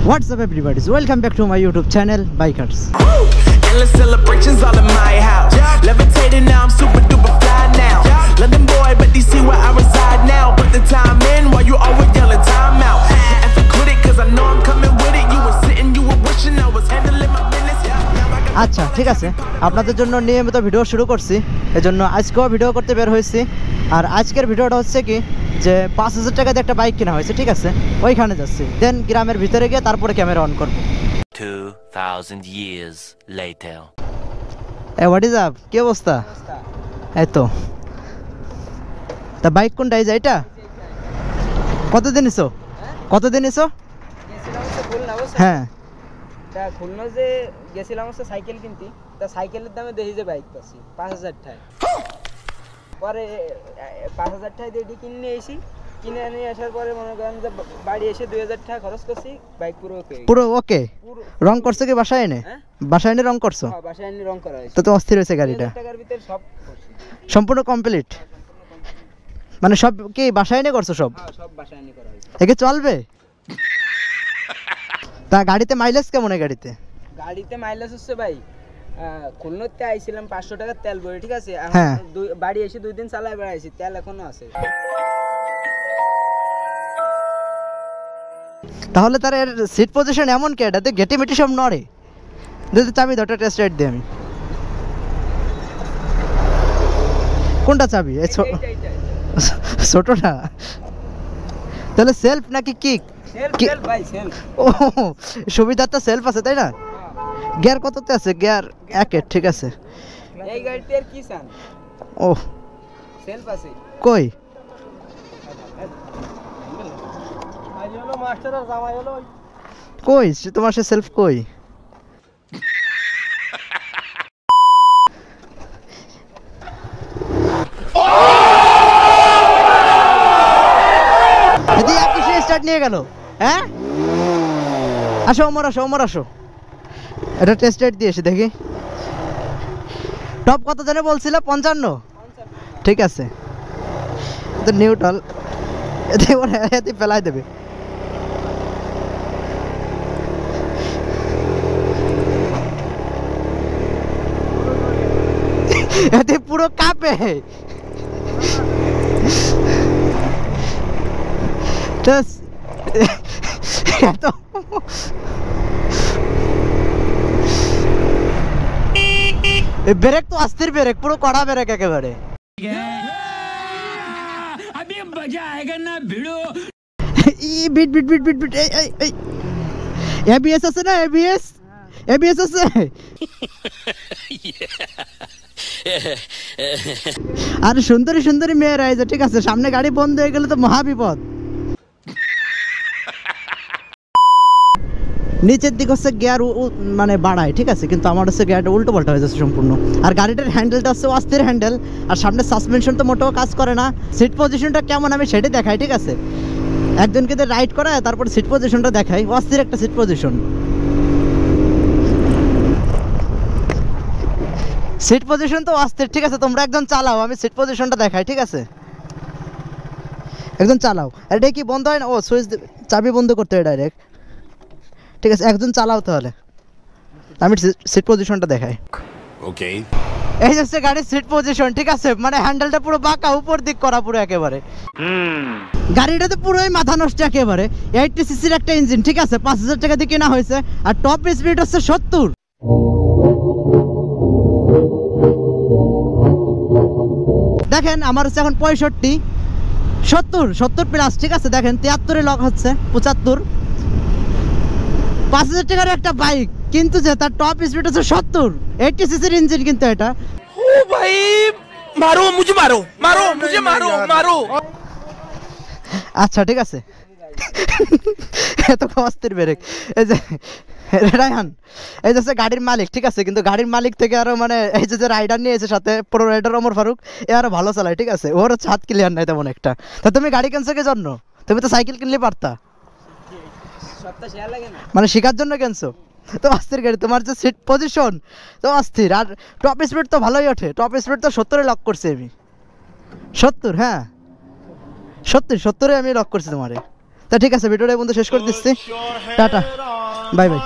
What's up everybody? Welcome back to my YouTube channel Bikers. Endless celebrations all in my house. Levitating now, I'm super duper fly now. London boy, but DC where I reside now. Put the time in while you always yelling time out. And for quit it, cause I know I'm coming with it. You were sitting, you were wishing I was handling my business. আচ্ছা ঠিক আছে, আপনাদের জন্য নিয়মিত video শুরু করছি, এজন্য আজকেও ভিডিও করতে বের হয়েছি। আর আজকের ভিডিওটা হচ্ছে কি যে 5000 টাকা দিয়ে একটা বাইক কেনা হয়েছে, ঠিক আছে, ওইখানে যাচ্ছি। দেন গ্রামের ভিতরে গিয়ে তারপরে ক্যামেরা অন করব। 2000 years later. What is up, কি অবস্থা? এই তো। তা বাইক কোনটা? এই যে এটা? কতদিন এসো? কতদিন এসো? হ্যাঁ, খুলনা যে গেছিলাম হচ্ছে সাইকেল কিনতে, তা সাইকেলের দামে দেখি যে বাইক পাচ্ছি 5000 টাকা। পরে 5000 টাকা দিয়ে এটি কিনে এসি, কিনে নিয়ে আসার পরে মনে করেন যে বাড়ি এসে 2000 টাকা খরচ করছি, বাইক পুরো ওকে। পুরো ওকে? রং করছো কি বাসায় এনে? বাসায় এনে রং করছো? হ্যাঁ, বাসায় এনে রং করা হয়েছে। তো অস্থির হয়েছে গাড়িটা? 2000 টাকার ভিতর সব সম্পূর্ণ কমপ্লিট, মানে সব কি বাসায় এনে করছো? সব? হ্যাঁ, সব বাসায় এনে করা হয়েছে। একে চলবে? তা গাড়িতে মাইলেজ কেমন? এই গাড়িতে মাইলেজ হচ্ছে ভাই, খুলনাতে আইছিলাম 500 টাকার তেল ভরে, ঠিক আছে। হ্যাঁ। বাড়ি এসে 2 দিন চালাই বেড়াইছি, তেল এখনো আছে। তাহলে তার এর সিট পজিশন এমন কি, এটাতে গেটি মেটি সব নড়ে? যদি চাবি দাও, টেস্ট রাইড দিই আমি। কোনটা চাবি? এই ছোটটা? তাহলে সেলফ নাকি কিক? সেলফ ভাই, সেলফ। ও, সুবিধা তো সেলফ আছে, তাই না? গিয়ার কততে আছে? গিয়ার 1 ঠিক আছে। এই গাড়িতে আর কি চান? ও, সেলফ আছে। কই কই তোমার সে সেলফ কই? স্টার্ট নিয়ে গেল। হ্যাঁ, আসো ওমর, আসো ওমর, আসো। এটা টেস্ট রাইড দিয়েছি, দেখি টপ কত জানে বলছিল? 55? ঠিক আছে, তো নিউট্রাল এতে ফেলাই দেবে। এতে পুরো কাঁপে। এত ব্রেক তো অস্থির ব্রেক, পুরো কড়া ব্রেক একেবারে। বিট বিট বিট বিট বিট। এবিএস আছে না? এবিএস আছে। আর সুন্দরী সুন্দরী মেয়েরা এই যে, ঠিক আছে, সামনে গাড়ি বন্ধ হয়ে গেলে তো মহা বিপদ। নিচের দিক হচ্ছে গিয়ার মানে বাড়ায়, ঠিক আছে, কিন্তু আমার হচ্ছে গিয়ারটা উল্টো পাল্টা হয়ে যাচ্ছে সম্পূর্ণ। আর গাড়িটার হ্যান্ডেলটা হচ্ছে অস্থির হ্যান্ডেল, আর সামনে সাসপেনশন তো মোটেও কাজ করে না। সিট পজিশনটা কেমন আমি সেটাই দেখাই, ঠিক আছে, একজনকে রাইড করায় তারপর সিট পজিশনটা দেখাই। অস্থির একটা সিট পজিশন, সিট পজিশন তো অস্থির, ঠিক আছে। তোমরা একজন চালাও, আমি সিট পজিশনটা দেখাই, ঠিক আছে, একজন চালাও। এটা কি বন্ধ হয় না? ও, সুইচ চাবি বন্ধ করতে হয় ডাইরেক্ট, ঠিক আছে, একজন চালাও তাহলে, আমি সিট পজিশনটা দেখাই। ওকে, এই হচ্ছে গাড়ির সিট পজিশন, ঠিক আছে, মানে হ্যান্ডেলটা পুরো বাঁকা, উপর দিক করা পুরো একেবারে। গাড়িটাতে পুরোই মাথা নষ্ট একেবারে। 80 সিসির একটা ইঞ্জিন, ঠিক আছে, 5000 টাকা দিয়ে কেনা হয়েছে, আর টপ স্পিড হচ্ছে 70। দেখেন আমার হচ্ছে এখন 65, 70 প্লাস, ঠিক আছে। দেখেন 73-এ লক হচ্ছে, 75। 5000 টাকার একটা বাইক কিন্তু যে তার টপ স্পিড হচ্ছে 70, 80 সিসির ইঞ্জিন কিন্তু এটা। ओ भाई मारो मुझे, मारो मुझे, मारो। আচ্ছা ঠিক আছে, এত অস্থির ব্রেক। এই যে রায়হান, এই যে গাড়ির মালিক, ঠিক আছে, কিন্তু গাড়ির মালিক থেকে আরো মানে এই যে রাইডার নিয়েছে সাথে, প্রো রাইডার ওমর ফারুক, এ আরো ভালো চালায়, ঠিক আছে, ওর হাত ক্লিয়ার নাই তেমন একটা। তা তুমি গাড়ি কিনছো কি জন্য? তুমি তো সাইকেল কিনলে পারতা, মানে শেখার জন্য কিনছো। তো অস্থির গাড়ি, তোমার যে সিট পজিশন তো অস্থির, আর টপ স্পিড তো ভালোই ওঠে। টপ স্পিড তো 70-এ লক করছি আমি, 70, হ্যাঁ 70-এ আমি লক করছি তোমারে। তা ঠিক আছে, ভিডিওটা এই পর্যন্ত শেষ করে দিচ্ছি। Tata, bye bye.